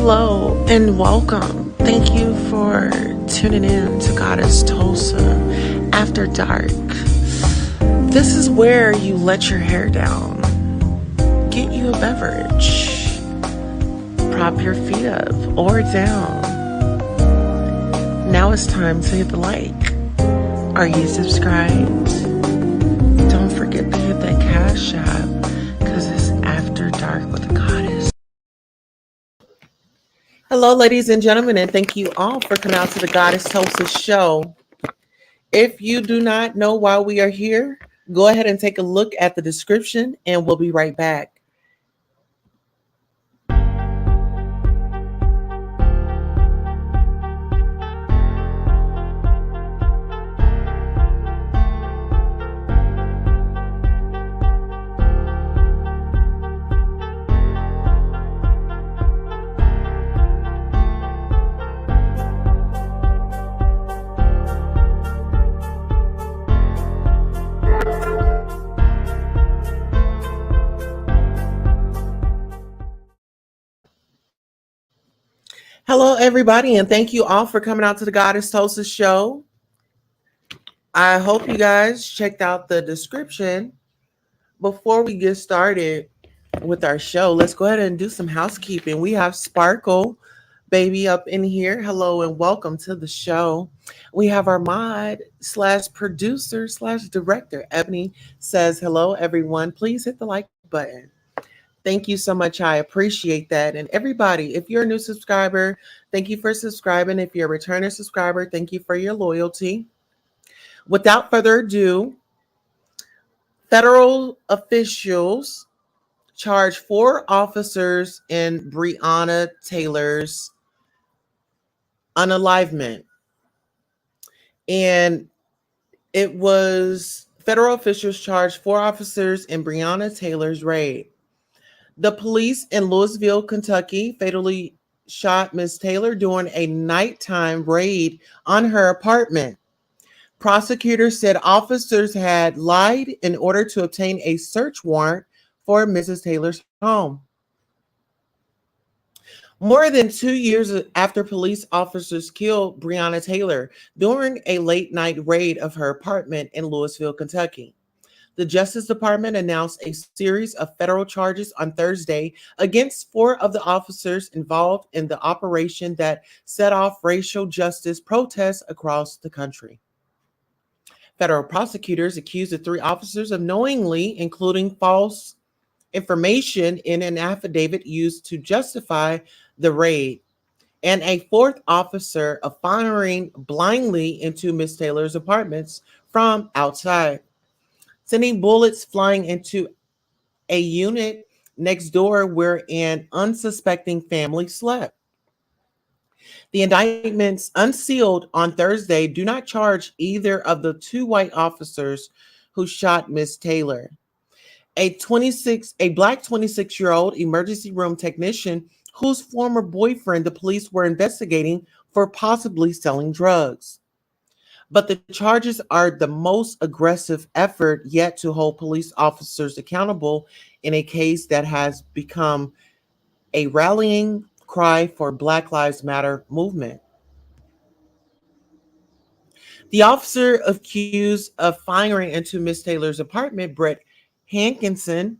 Hello and welcome. Thank you for tuning in to Goddess Tulsa After Dark. This is where you let your hair down, get you a beverage, prop your feet up or down. Now it's time to hit the like. Are you subscribed? Don't forget to hit that cash app because it's After Dark with the Goddess. Hello, ladies and gentlemen, and thank you all for coming out to the Goddess Tulsa show. If you do not know why we are here, go ahead and take a look at the description and we'll be right back. Hello, everybody, and thank you all for coming out to the Goddess Tulsa show. I hope you guys checked out the description. Before we get started with our show, let's go ahead and do some housekeeping. We have Sparkle Baby up in here. Hello and welcome to the show. We have our mod / producer / director. Ebony says, hello, everyone. Please hit the like button. Thank you so much. I appreciate that. And everybody, if you're a new subscriber, thank you for subscribing. If you're a returning subscriber, thank you for your loyalty. Without further ado, federal officials charged 4 officers in Breonna Taylor's unalivement. And it was federal officials charged 4 officers in Breonna Taylor's raid. The police in Louisville, Kentucky, fatally shot Ms. Taylor during a nighttime raid on her apartment. Prosecutors said officers had lied in order to obtain a search warrant for Mrs. Taylor's home. More than 2 years after police officers killed Breonna Taylor during a late-night raid of her apartment in Louisville, Kentucky, the Justice Department announced a series of federal charges on Thursday against 4 of the officers involved in the operation that set off racial justice protests across the country. Federal prosecutors accused the 3 officers of knowingly including false information in an affidavit used to justify the raid, and a 4th officer of firing blindly into Ms. Taylor's apartments from outside, sending bullets flying into a unit next door where an unsuspecting family slept. The indictments unsealed on Thursday do not charge either of the 2 white officers who shot Ms. Taylor. A black 26-year-old emergency room technician whose former boyfriend the police were investigating for possibly selling drugs. But the charges are the most aggressive effort yet to hold police officers accountable in a case that has become a rallying cry for Black Lives Matter movement. The officer accused of firing into Ms. Taylor's apartment, Brett Hankinson,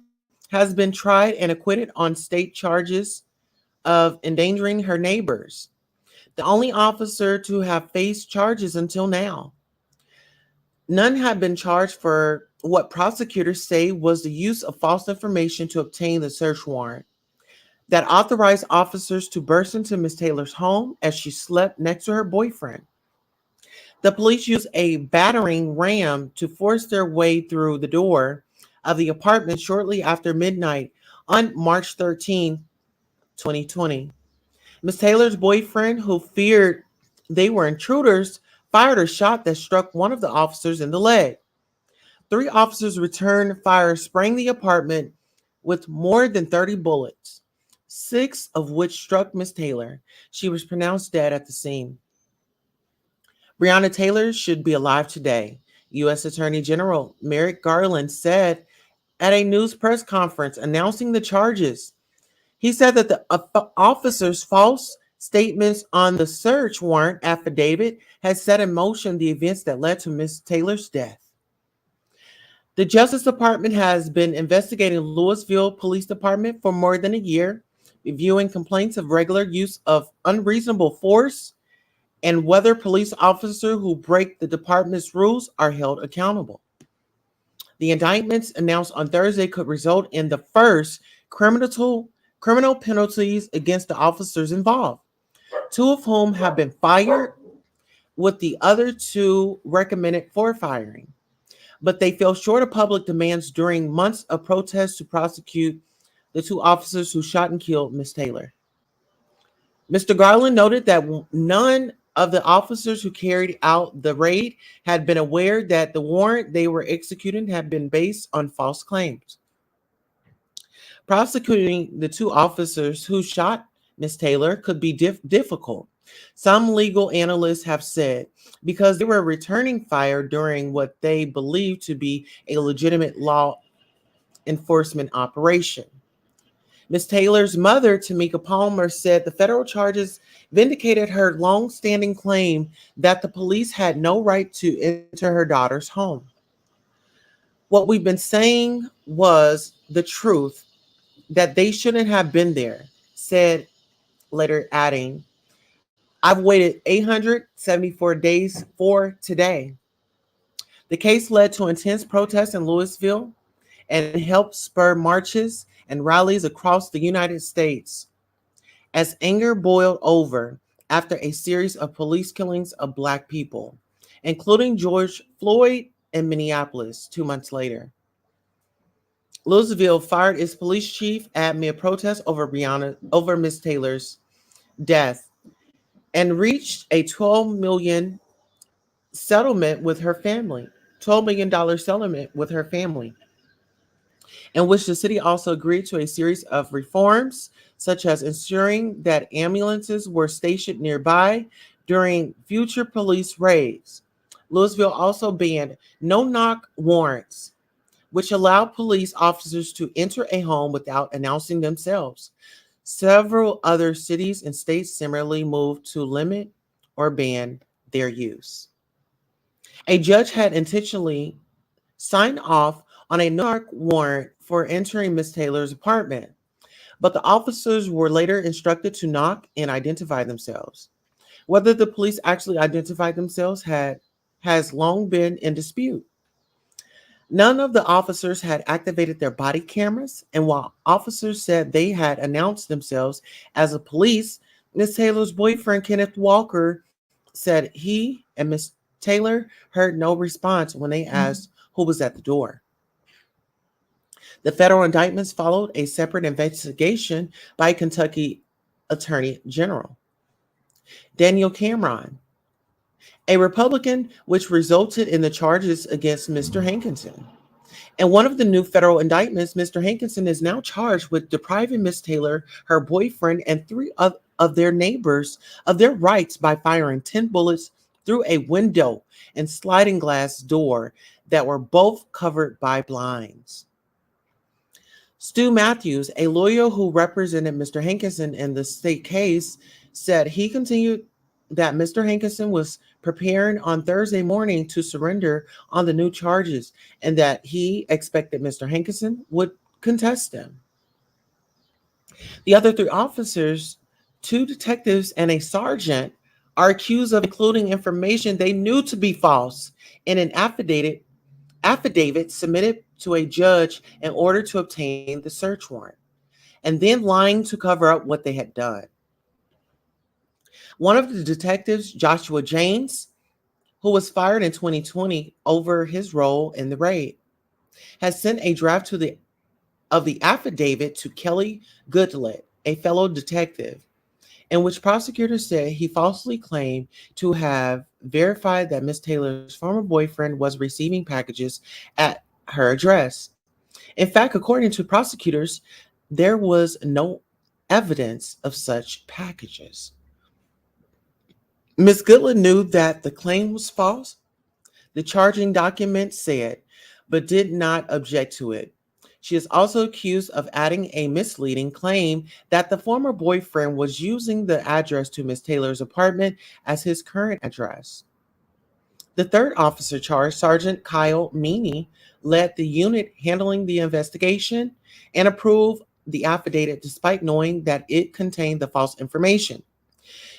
has been tried and acquitted on state charges of endangering her neighbors, the only officer to have faced charges until now. None have been charged for what prosecutors say was the use of false information to obtain the search warrant that authorized officers to burst into Ms. Taylor's home as she slept next to her boyfriend. The police used a battering ram to force their way through the door of the apartment shortly after midnight on March 13, 2020. Ms. Taylor's boyfriend, who feared they were intruders, fired a shot that struck one of the officers in the leg. 3 officers returned fire, spraying the apartment with more than 30 bullets, 6 of which struck Ms. Taylor. She was pronounced dead at the scene. Breonna Taylor should be alive today, U.S. Attorney General Merrick Garland said at a news press conference announcing the charges. He said that the officer's false statements on the search warrant affidavit had set in motion the events that led to Miss Taylor's death. The Justice Department has been investigating Louisville Police Department for more than a year, reviewing complaints of regular use of unreasonable force and whether police officers who break the department's rules are held accountable. The indictments announced on Thursday could result in the first criminal penalties against the officers involved, two of whom have been fired, with the other two recommended for firing. But they fell short of public demands during months of protests to prosecute the two officers who shot and killed Miss Taylor. Mr. Garland noted that none of the officers who carried out the raid had been aware that the warrant they were executing had been based on false claims. Prosecuting the two officers who shot Miss Taylor could be difficult. Some legal analysts have said because they were returning fire during what they believe to be a legitimate law enforcement operation. Ms. Taylor's mother, Tamika Palmer, said the federal charges vindicated her long-standing claim that the police had no right to enter her daughter's home. What we've been saying was the truth, that they shouldn't have been there, said, later adding, I've waited 874 days for today. The case led to intense protests in Louisville and helped spur marches and rallies across the United States as anger boiled over after a series of police killings of Black people, including George Floyd in Minneapolis 2 months later. Louisville fired its police chief amid protests over Miss Taylor's death and reached a $12 million settlement with her family, $12 million settlement with her family, in which the city also agreed to a series of reforms, such as ensuring that ambulances were stationed nearby during future police raids. Louisville also banned no-knock warrants, which allowed police officers to enter a home without announcing themselves. Several other cities and states similarly moved to limit or ban their use. A judge had intentionally signed off on a no-knock warrant for entering Miss Taylor's apartment, but the officers were later instructed to knock and identify themselves. Whether the police actually identified themselves has long been in dispute. None of the officers had activated their body cameras, and while officers said they had announced themselves as a police, Miss Taylor's boyfriend, Kenneth Walker, said he and Miss Taylor heard no response when they asked who was at the door. The federal indictments followed a separate investigation by Kentucky Attorney General Daniel Cameron, a Republican, which resulted in the charges against Mr. Hankinson. In one of the new federal indictments, Mr. Hankinson is now charged with depriving Miss Taylor, her boyfriend, and three of their neighbors of their rights by firing 10 bullets through a window and sliding glass door that were both covered by blinds. Stu Matthews, a lawyer who represented Mr. Hankinson in the state case, said he continued that Mr. Hankinson was preparing on Thursday morning to surrender on the new charges and that he expected Mr. Hankinson would contest them. The other three officers, two detectives and a sergeant, are accused of including information they knew to be false in an affidavit submitted to a judge in order to obtain the search warrant, and then lying to cover up what they had done. One of the detectives, Joshua James, who was fired in 2020 over his role in the raid, has sent a draft of the affidavit to Kelly Goodlett, a fellow detective, in which prosecutors said he falsely claimed to have verified that Miss Taylor's former boyfriend was receiving packages at her address. In fact, according to prosecutors, there was no evidence of such packages. Ms. Goodland knew that the claim was false, the charging document said, but did not object to it. She is also accused of adding a misleading claim that the former boyfriend was using the address to Miss Taylor's apartment as his current address. The third officer charged, Sergeant Kyle Meany, led the unit handling the investigation and approved the affidavit despite knowing that it contained the false information,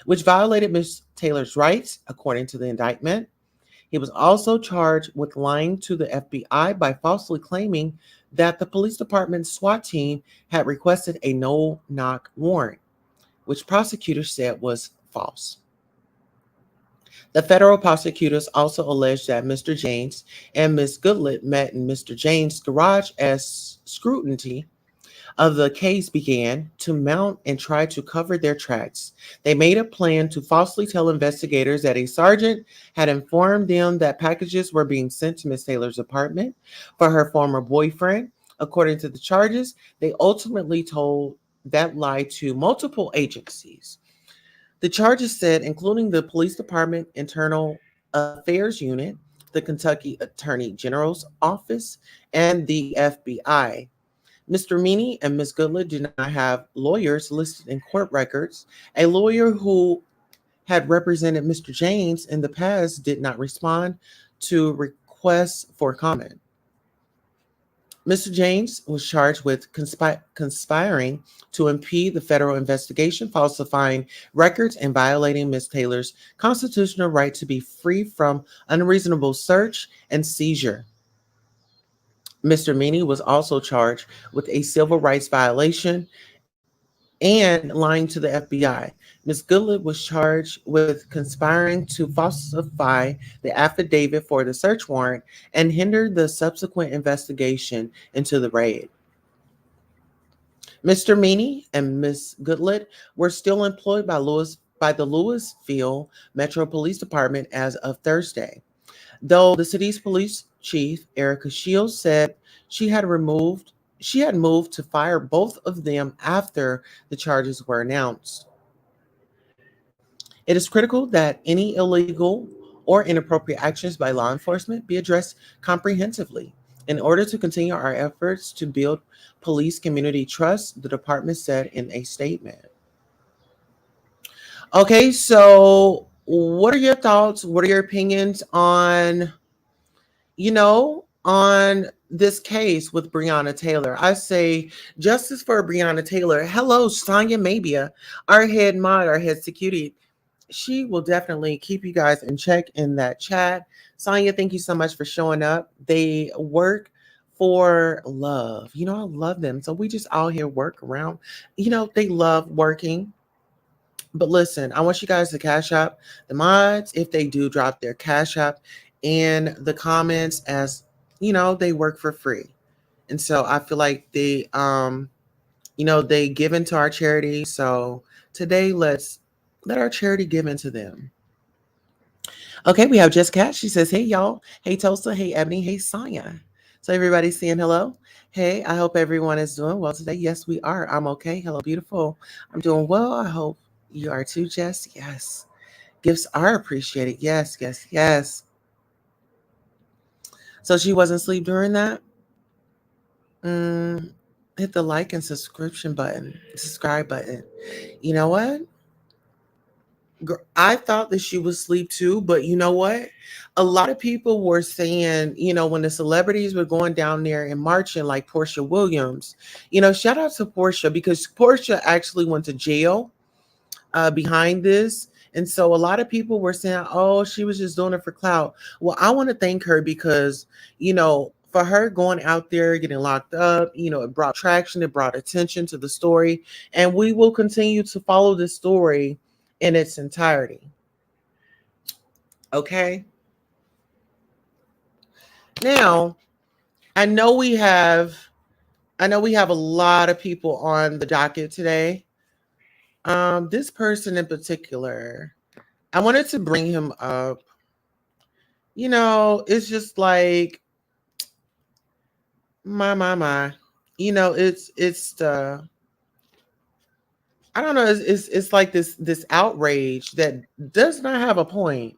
which violated Ms. Taylor's rights, according to the indictment. He was also charged with lying to the FBI by falsely claiming that the police department's SWAT team had requested a no knock warrant, which prosecutors said was false. The federal prosecutors also alleged that Mr. James and Ms. Goodlett met in Mr. James' garage as scrutiny of the case began to mount and try to cover their tracks. They made a plan to falsely tell investigators that a sergeant had informed them that packages were being sent to Miss Taylor's apartment for her former boyfriend. According to the charges, they ultimately told that lie to multiple agencies. The charges said, including the Police Department Internal Affairs Unit, the Kentucky Attorney General's Office, and the FBI. Mr. Meany and Ms. Goodlett did not have lawyers listed in court records. A lawyer who had represented Mr. James in the past did not respond to requests for comment. Mr. James was charged with conspiring to impede the federal investigation, falsifying records, and violating Ms. Taylor's constitutional right to be free from unreasonable search and seizure. Mr. Meany was also charged with a civil rights violation and lying to the FBI. Ms. Goodlett was charged with conspiring to falsify the affidavit for the search warrant and hinder the subsequent investigation into the raid. Mr. Meany and Ms. Goodlett were still employed by the Louisville Metro Police Department as of Thursday, though the city's police chief, Erica Shields, said she had moved to fire both of them after the charges were announced. It is critical that any illegal or inappropriate actions by law enforcement be addressed comprehensively. In order to continue our efforts to build police community trust, the department said in a statement. Okay, so what are your thoughts? What are your opinions on, on this case with Breonna Taylor? I say justice for Breonna Taylor. Hello, Sonia Mabia, our head mod, our head security. She will definitely keep you guys in check in that chat. Sonia, thank you so much for showing up. They work for love. I love them. So we just out here work around. They love working. But listen, I want you guys to cash up the mods if they do drop their cash app in the comments, as they work for free. And so I feel like they give into our charity. So today let's let our charity give into them. Okay, we have Just Cat. She says, hey y'all. Hey Tosa. Hey Ebony. Hey Sonya. So everybody's saying hello. Hey, I hope everyone is doing well today. Yes, we are. I'm okay. Hello, beautiful. I'm doing well. I hope you are too, Jess. Yes. Gifts are appreciated. Yes, yes, yes. So she wasn't asleep during that? Hit the like and subscribe button. You know what? I thought that she was asleep too, but you know what? A lot of people were saying, when the celebrities were going down there and marching, like Portia Williams, shout out to Portia, because Portia actually went to jail behind this. And so a lot of people were saying, oh, she was just doing it for clout. Well, I want to thank her because, for her going out there, getting locked up, it brought traction, it brought attention to the story. And we will continue to follow this story in its entirety. Okay. Now, I know we have a lot of people on the docket today. This person in particular, I wanted to bring him up. It's just like my. It's the, I don't know. It's like this outrage that does not have a point.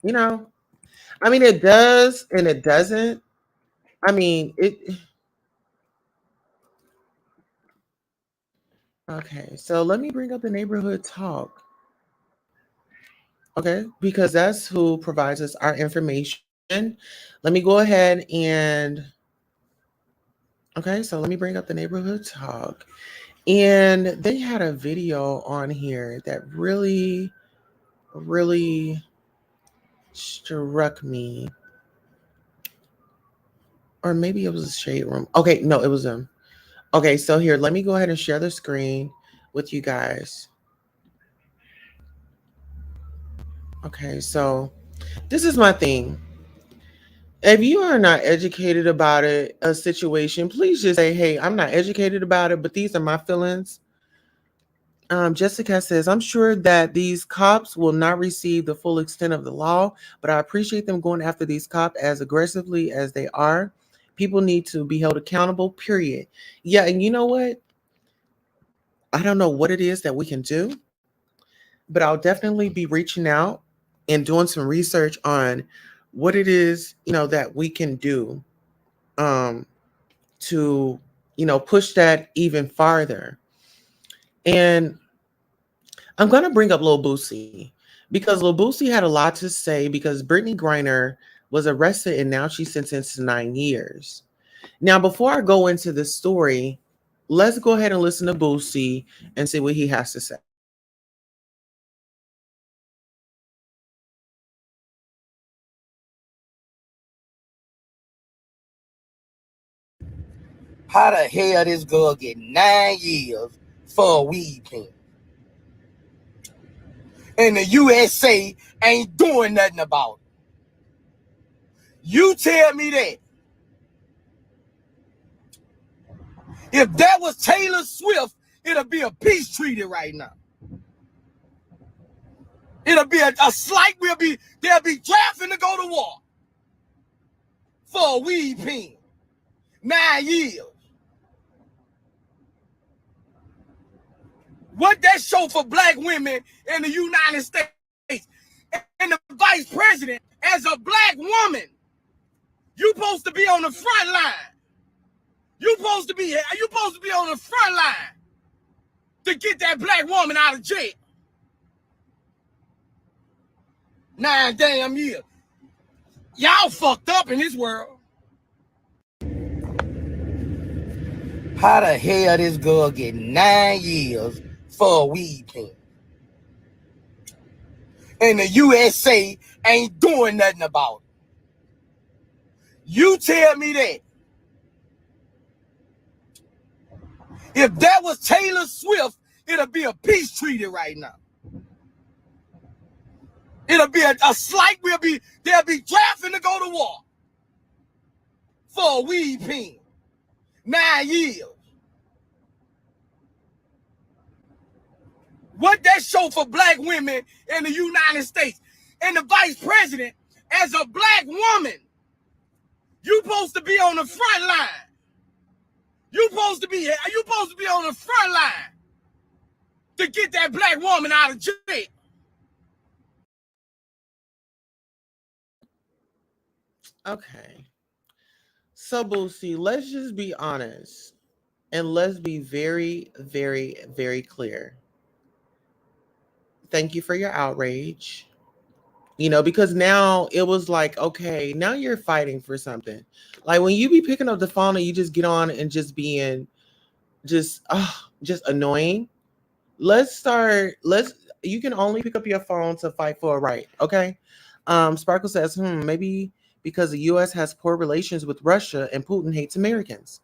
I mean, it does and it doesn't. I mean, Okay, so let me bring up the neighborhood talk. Okay, because that's who provides us our information. Let me go ahead and okay, so let me bring up the neighborhood talk. And they had a video on here that really struck me. Or maybe it was a shade room. Okay, no, it was them. Okay, so here, let me go ahead and share the screen with you guys. Okay, so this is my thing. If you are not educated about it, a situation, please just say, hey, I'm not educated about it, but these are my feelings. Jessica says, I'm sure that these cops will not receive the full extent of the law, but I appreciate them going after these cops as aggressively as they are. People need to be held accountable, period. Yeah, and you know what? I don't know what it is that we can do, but I'll definitely be reaching out and doing some research on what it is, that we can do um, to, push that even farther. And I'm going to bring up Lil Boosie because Lil Boosie had a lot to say because Brittney Griner was arrested and now she's sentenced to 9 years. Now, before I go into this story, let's go ahead and listen to Boosie and see what he has to say. How the hell this girl get 9 years for a weed pen? And the USA ain't doing nothing about it. You tell me that. If that was Taylor Swift, it'll be a peace treaty right now. It'll be a slight, they'll be drafting to go to war for a weed pen. 9 years. What that show for black women in the United States and the vice president as a black woman, you supposed to be on the front line. You supposed to be on the front line to get that black woman out of jail. 9 damn years. Y'all fucked up in this world. How the hell this girl get 9 years for a weed pen? And the USA ain't doing nothing about it. You tell me that. If that was Taylor Swift, it'll be a peace treaty right now. It'll be a slight, they'll be drafting to go to war for a weed pen. 9 years. What that show for black women in the United States and the vice president as a black woman, you supposed to be on the front line. You supposed to be on the front line to get that black woman out of jail. Okay. So, Boosie, let's just be honest and let's be very, very, very clear. Thank you for your outrage. Because now it was like, okay, now you're fighting for something. Like when you be picking up the phone and you just get on and just being just annoying. Let's you can only pick up your phone to fight for a right, okay? Sparkle says, maybe because the US has poor relations with Russia and Putin hates Americans.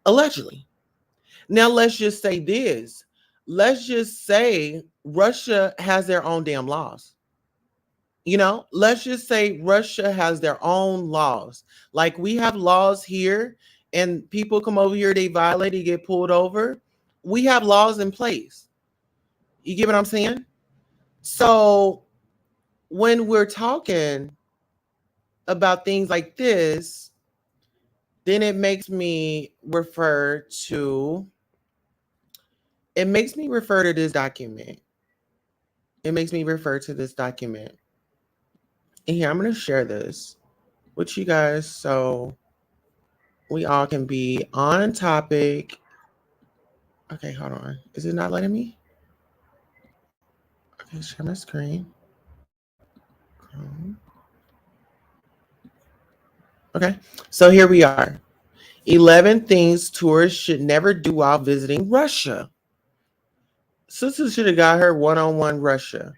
Allegedly. Now let's just say this. Let's just say Russia has their own damn laws. Let's just say Russia has their own laws. Like we have laws here, and people come over here, they violate, they get pulled over. We have laws in place. You get what I'm saying? So when we're talking about things like this, then it makes me refer to this document. It makes me refer to this document. And here, I'm going to share this with you guys so we all can be on topic Okay, hold on. Is it not letting me? Okay, share my screen. Chrome. Okay, so here we are. 11 things tourists should never do while visiting Russia. Sister should have got her one-on-one Russia.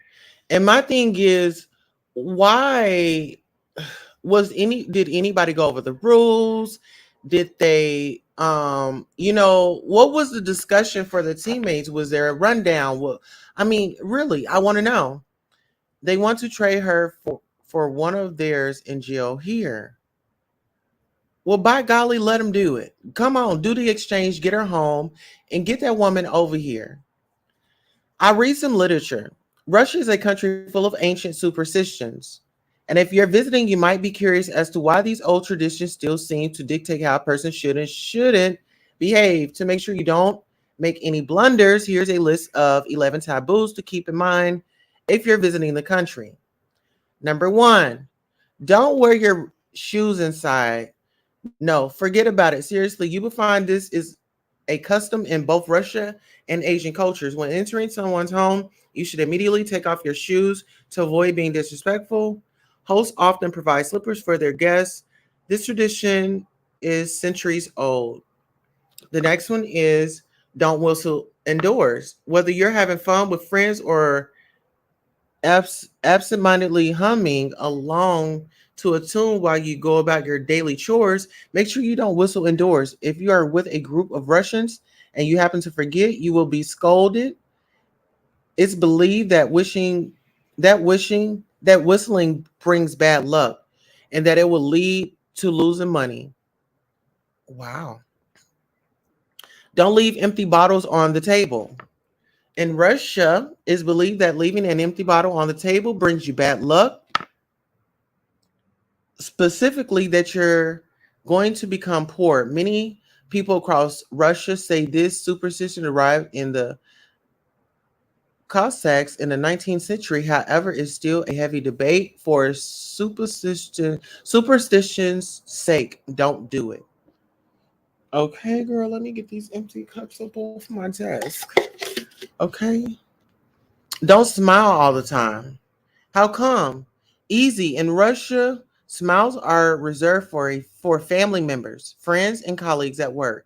And my thing is, why did anybody go over the rules? Did they what was the discussion for the teammates? Was there a rundown? Well, I mean, really, I want to know. They want to trade her for one of theirs in jail here. Well, by golly, let them do it. Come on, do the exchange, get her home, and get that woman over here. I read some literature. Russia is a country full of ancient superstitions. And if you're visiting, you might be curious as to why these old traditions still seem to dictate how a person should and shouldn't behave. To make sure you don't make any blunders, here's a list of 11 taboos to keep in mind if you're visiting the country. Number one, don't wear your shoes inside. No, forget about it. Seriously, you will find this is a custom in both Russia and Asian cultures. When entering someone's home, you should immediately take off your shoes to avoid being disrespectful. Hosts often provide slippers for their guests. This tradition is centuries old. The next one is don't whistle indoors. Whether you're having fun with friends or absent-mindedly humming along to a tune while you go about your daily chores, make sure you don't whistle indoors. If you are with a group of Russians and you happen to forget, you will be scolded. It's believed that whistling brings bad luck and that it will lead to losing money. Wow. Don't leave empty bottles on the table. In Russia, it's believed that leaving an empty bottle on the table brings you bad luck, specifically that you're going to become poor. Many people across Russia say this superstition arrived in the Cossacks in the 19th century. However, it's still a heavy debate for superstition's sake. Don't do it. Okay, girl, let me get these empty cups up off my desk. Okay. Don't smile all the time. How come? Easy. In Russia, smiles are reserved for family members, friends, and colleagues at work.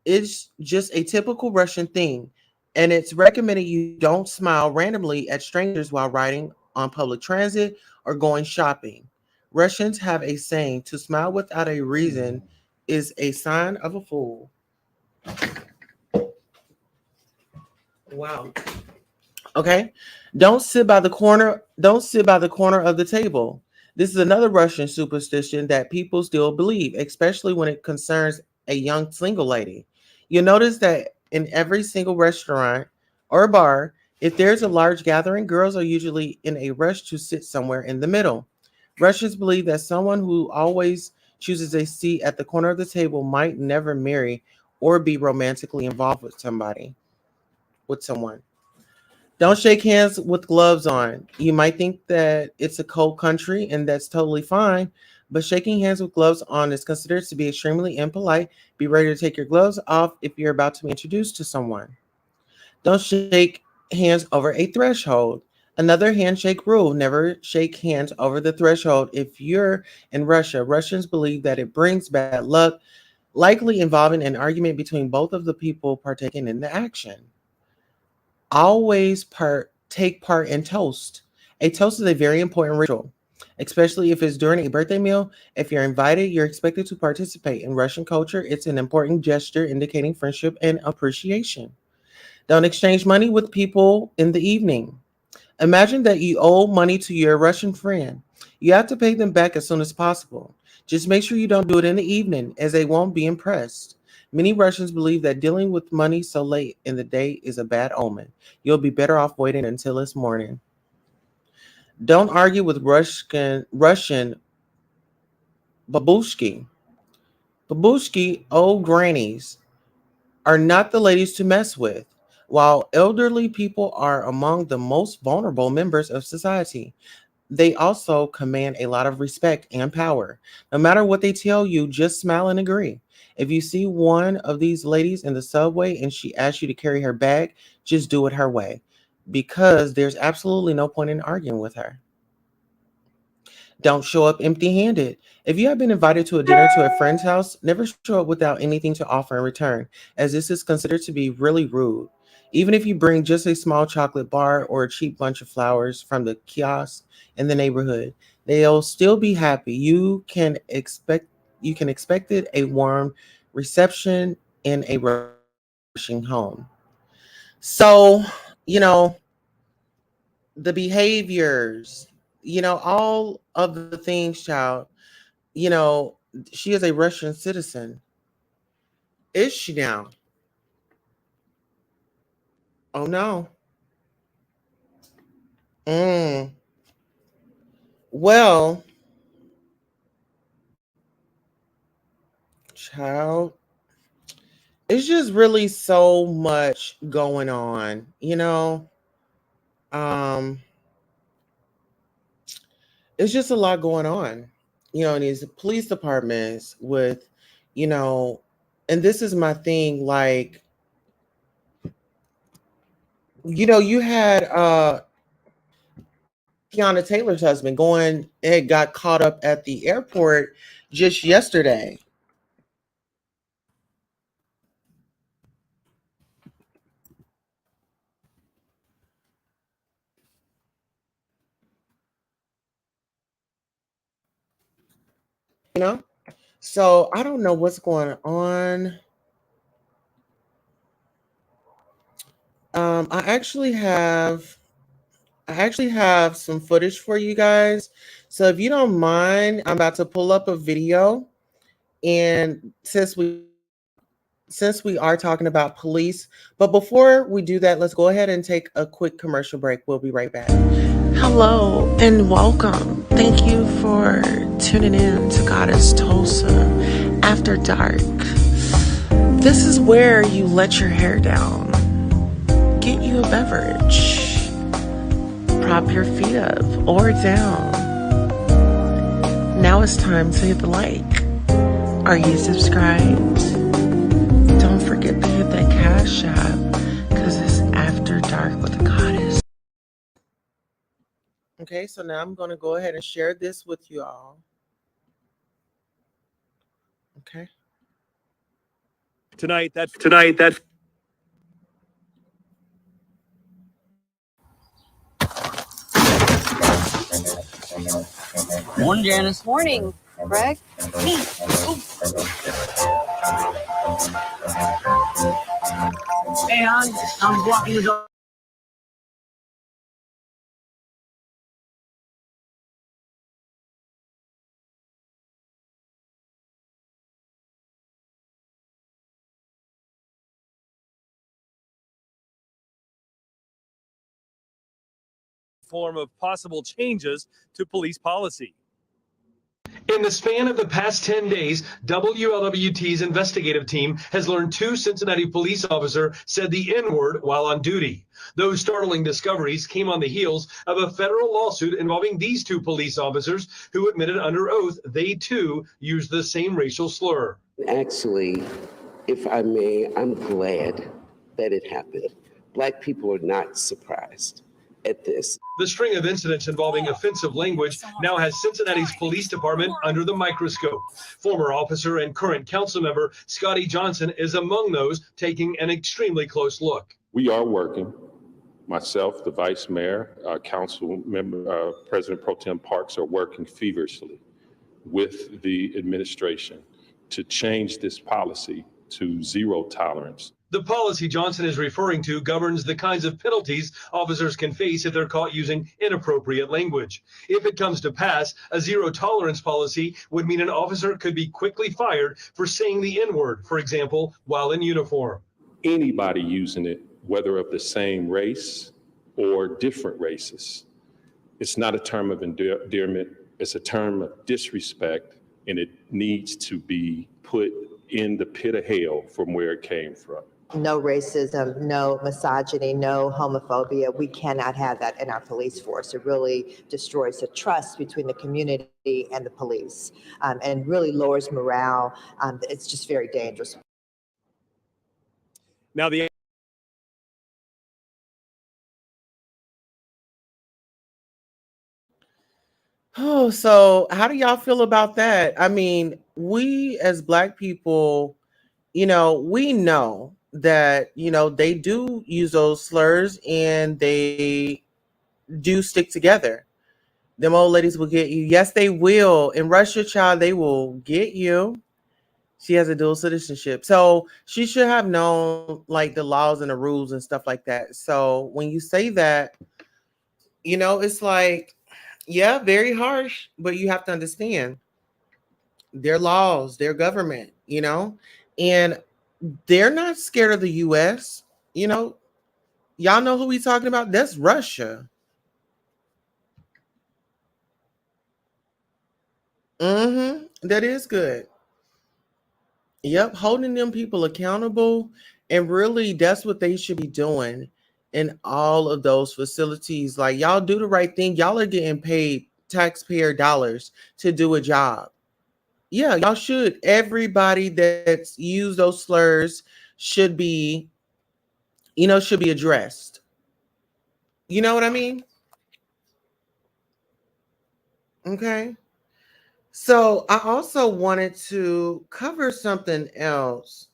It's just a typical Russian thing, and it's recommended you don't smile randomly at strangers while riding on public transit or going shopping. Russians have a saying: to smile without a reason is a sign of a fool. Wow. Okay. Don't sit by the corner of the table. This is another Russian superstition that people still believe, especially when it concerns a young single lady. You'll notice that in every single restaurant or bar, if there's a large gathering, girls are usually in a rush to sit somewhere in the middle. Russians believe that someone who always chooses a seat at the corner of the table might never marry or be romantically involved with someone. Don't shake hands with gloves on. You might think that it's a cold country, and that's totally fine, but shaking hands with gloves on is considered to be extremely impolite. Be ready to take your gloves off if you're about to be introduced to someone. Don't shake hands over a threshold. Another handshake rule: never shake hands over the threshold. If you're in Russia, Russians believe that it brings bad luck, likely involving an argument between both of the people partaking in the action. Always take part in toast. A toast is a very important ritual, especially if it's during a birthday meal. If you're invited, you're expected to participate. In Russian culture, it's an important gesture indicating friendship and appreciation. Don't exchange money with people in the evening. Imagine that you owe money to your Russian friend. You have to pay them back as soon as possible. Just make sure you don't do it in the evening, as they won't be impressed. Many Russians believe that dealing with money so late in the day is a bad omen. You'll be better off waiting until it's morning. Don't argue with Russian babushki. Babushki, old grannies, are not the ladies to mess with. While elderly people are among the most vulnerable members of society, they also command a lot of respect and power. No matter what they tell you, just smile and agree. If you see one of these ladies in the subway and she asks you to carry her bag, just do it her way because there's absolutely no point in arguing with her. Don't show up empty handed. If you have been invited to a dinner to a friend's house, never show up without anything to offer in return, as this is considered to be really rude. Even if you bring just a small chocolate bar or a cheap bunch of flowers from the kiosk in the neighborhood, they'll still be happy. You can expect it a warm reception in a rushing home. So, you know, the behaviors, all of the things, child, you know, she is a Russian citizen. Is she now? Oh no. Mm. Well, child, it's just really so much going on. Um, it's just a lot going on, in these police departments with, you know, and this is my thing, like, you had Breonna Taylor's husband going and got caught up at the airport just yesterday. You know, so I don't know what's going on. Um, I actually have I actually have some footage for you guys. So if you don't mind, I'm about to pull up a video, and since we are talking about police, but before we do that, let's go ahead and take a quick commercial break. We'll be right back. Hello and welcome. Thank you for tuning in to Goddess Tulsa After Dark. This is where you let your hair down, get you a beverage, prop your feet up or down. Now it's time to hit the like. Are you subscribed? Don't forget to hit that cash app because it's After Dark with the Goddess. Okay, so now I'm going to go ahead and share this with you all. Okay. Tonight, that's Morning, Janice. Morning, Greg. Me. And I'm walking the dog. form of possible changes to police policy. In the span of the past 10 days, WLWT's investigative team has learned 2 Cincinnati police officers said the N-word while on duty. Those startling discoveries came on the heels of a federal lawsuit involving these 2 police officers who admitted under oath they too used the same racial slur. Actually, if I may, I'm glad that it happened. Black people are not surprised at this. The string of incidents involving offensive language now has Cincinnati's police department under the microscope. Former officer and current council member Scotty Johnson is among those taking an extremely close look. We are working, myself, the vice mayor, council member, President Pro Tem Parks are working feverishly with the administration to change this policy to zero tolerance. The policy Johnson is referring to governs the kinds of penalties officers can face if they're caught using inappropriate language. If it comes to pass, a zero tolerance policy would mean an officer could be quickly fired for saying the N-word, for example, while in uniform. Anybody using it, whether of the same race or different races, it's not a term of endearment, it's a term of disrespect, and it needs to be put in the pit of hell from where it came from. no racism, no misogyny, no homophobia. We cannot have that in our police force. It really destroys the trust between the community and the police, and really lowers morale. It's just very dangerous. Now, the Oh, so how do y'all feel about that? I mean, we as Black people, we know that, they do use those slurs and they do stick together. Them old ladies will get you. Yes, they will. In Russia, child, they will get you. She has a dual citizenship. So she should have known like the laws and the rules and stuff like that. So when you say that, it's like, yeah, very harsh, but you have to understand their laws, their government, and they're not scared of the US. You know, y'all know who we talking about? That's Russia. That is good. Yep, holding them people accountable, and really that's what they should be doing in all of those facilities. Like, y'all do the right thing. Y'all are getting paid taxpayer dollars to do a job. Yeah, y'all should. Everybody that's used those slurs should be, should be addressed. You know what I mean? Okay. So I also wanted to cover something else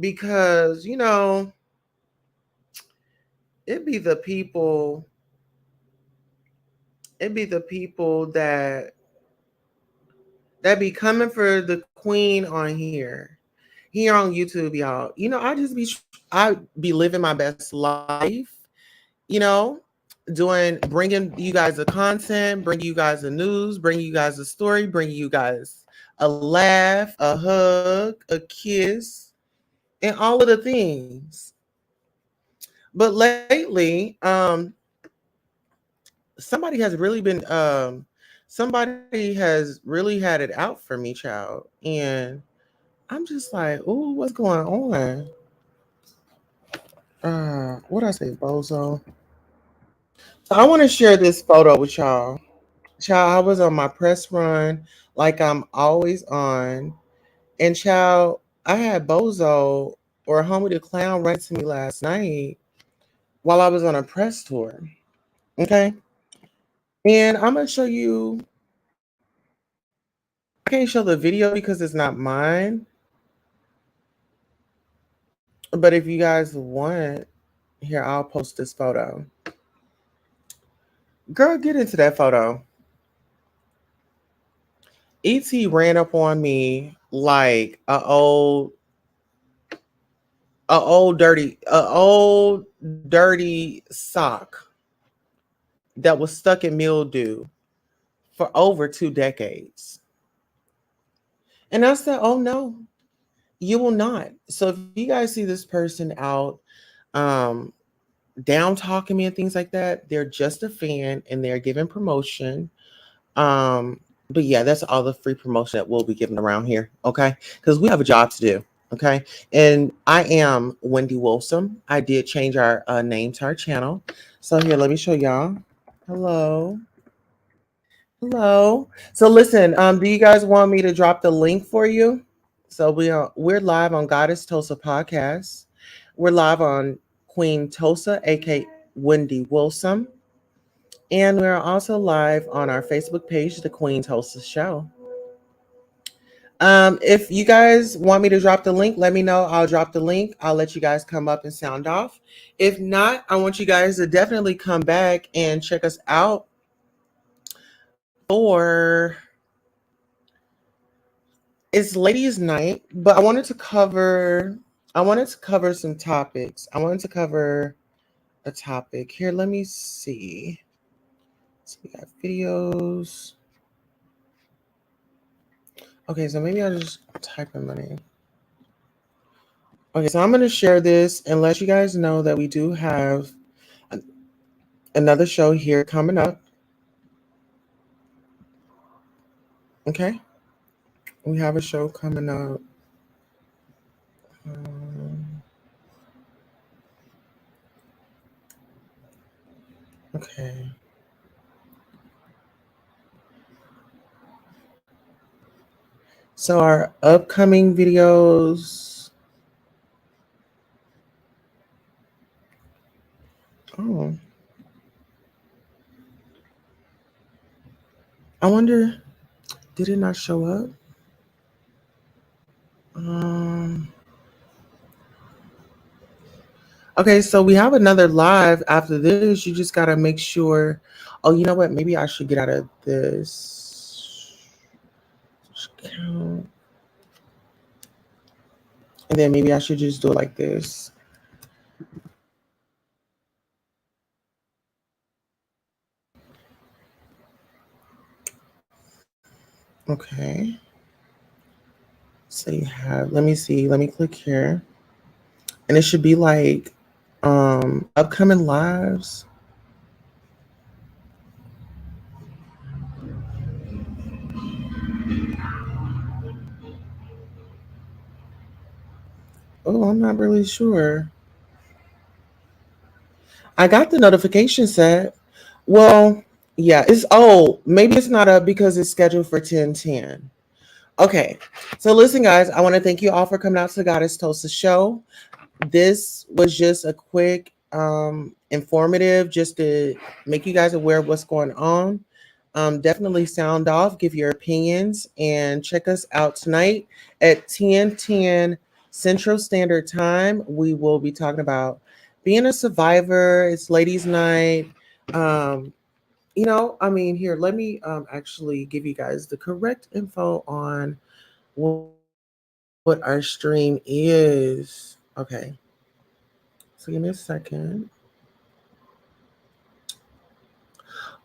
because, it'd be the people, that be coming for the queen on here on YouTube, y'all. I be living my best life, you know, bringing you guys the content, bringing you guys the news, bringing you guys the story, bringing you guys a laugh, a hug, a kiss, and all of the things. But lately, somebody has really been, somebody has really had it out for me, child. And I'm just like, oh, what's going on? What I say, bozo? So I want to share this photo with y'all. Child, I was on my press run like I'm always on. And child, I had Bozo or Homie the Clown run to me last night while I was on a press tour. Okay. And I'm going to show you, I can't show the video because it's not mine. But if you guys want, here, I'll post this photo. Girl, get into that photo. ET ran up on me like a old dirty sock that was stuck in mildew for over 2 decades. And I said, oh no, you will not. So if you guys see this person out down talking me and things like that, they're just a fan and they're giving promotion. But yeah, that's all the free promotion that we'll be giving around here, okay? Because we have a job to do, okay? And I am Wendy Willsome. I did change our name to our channel. So here, let me show y'all. Hello. Hello. So listen, do you guys want me to drop the link for you? So we're live on Goddess Tosa podcast. We're live on Queen Tosa, aka Wendy Willsome. And we're also live on our Facebook page, The Queen Tosa Show. If you guys want me to drop the link, let me know. I'll drop the link. I'll let you guys come up and sound off. If not, I want you guys to definitely come back and check us out for it's ladies' night, but I wanted to cover some topics. I wanted to cover a topic. Here, let me see. So we got videos. Okay, so maybe I'll just type in my name. Okay, so I'm going to share this and let you guys know that we do have another show here coming up. Okay, we have a show coming up. Okay. So our upcoming videos. Oh, I wonder, did it not show up? Um, okay, so we have another live after this. You just gotta make sure. Oh, you know what? Maybe I should get out of this account. And then maybe I should just do it like this. Okay. So you have, let me see, let me click here. And it should be like upcoming lives. Oh, I'm not really sure. I got the notification set. Well, yeah, maybe it's not up because it's scheduled for 10:10. Okay. So listen, guys, I want to thank you all for coming out to the Goddess Toast show. This was just a quick informative just to make you guys aware of what's going on. Definitely sound off, give your opinions, and check us out tonight at 10:10 Central Standard Time. We will be talking about being a survivor. It's ladies' night. Here, let me actually give you guys the correct info on what our stream is. Okay. So give me a second.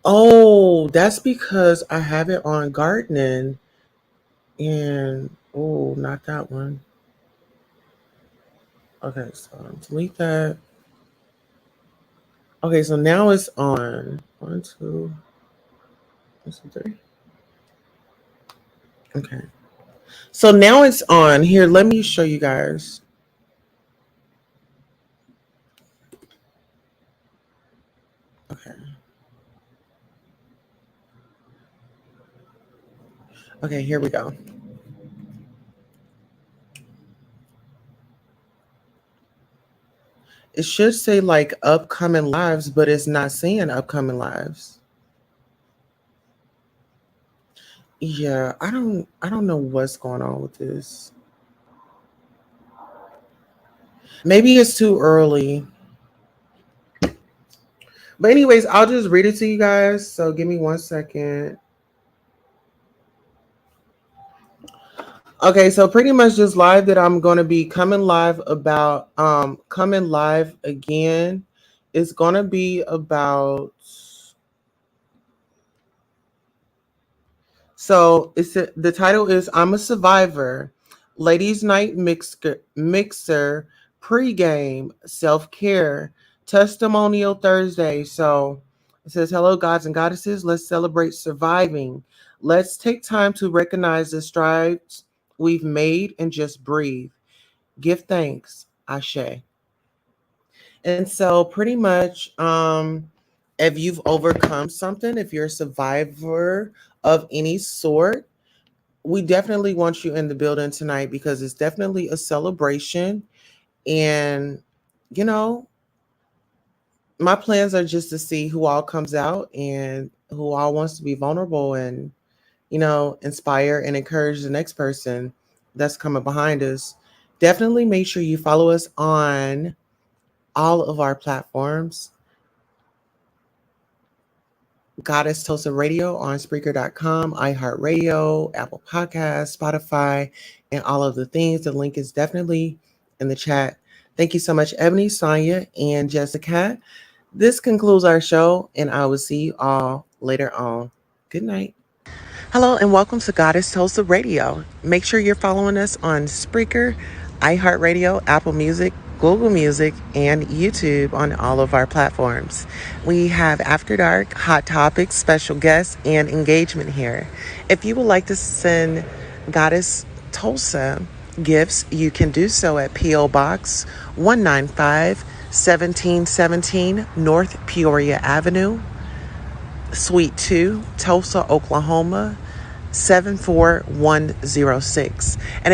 Oh, that's because I have it on gardening and not that one. Okay, so delete that. Okay, so now it's on. 1, 2, 3. Okay. So now it's on. Here, let me show you guys. Okay. Okay, here we go. It should say like upcoming lives, but it's not saying upcoming lives. Yeah, I don't know what's going on with this. Maybe it's too early. But anyways, I'll just read it to you guys. So give me 1 second. Okay, so pretty much just live that I'm going to be coming live about coming live again. It's going to be about, so the title is I'm a Survivor, Ladies Night Mixer Pregame Self-Care Testimonial Thursday. So it says, hello, gods and goddesses. Let's celebrate surviving. Let's take time to recognize the strides we've made and just breathe. Give thanks. Ashe. And so pretty much, if you've overcome something, if you're a survivor of any sort, we definitely want you in the building tonight because it's definitely a celebration. And, my plans are just to see who all comes out and who all wants to be vulnerable and, inspire and encourage the next person that's coming behind us. Definitely make sure you follow us on all of our platforms. Goddess Tosa Radio on Spreaker.com, iHeartRadio, Apple Podcasts, Spotify, and all of the things. The link is definitely in the chat. Thank you so much, Ebony, Sonia, and Jessica. This concludes our show, and I will see you all later on. Good night. Hello, and welcome to Goddess Tosa Radio. Make sure you're following us on Spreaker, iHeartRadio, Apple Music, Google Music, and YouTube on all of our platforms. We have After Dark, Hot Topics, special guests, and engagement here. If you would like to send Goddess Tulsa gifts, you can do so at P.O. Box 195 1717 North Peoria Avenue, Suite 2, Tulsa, Oklahoma, 74106. And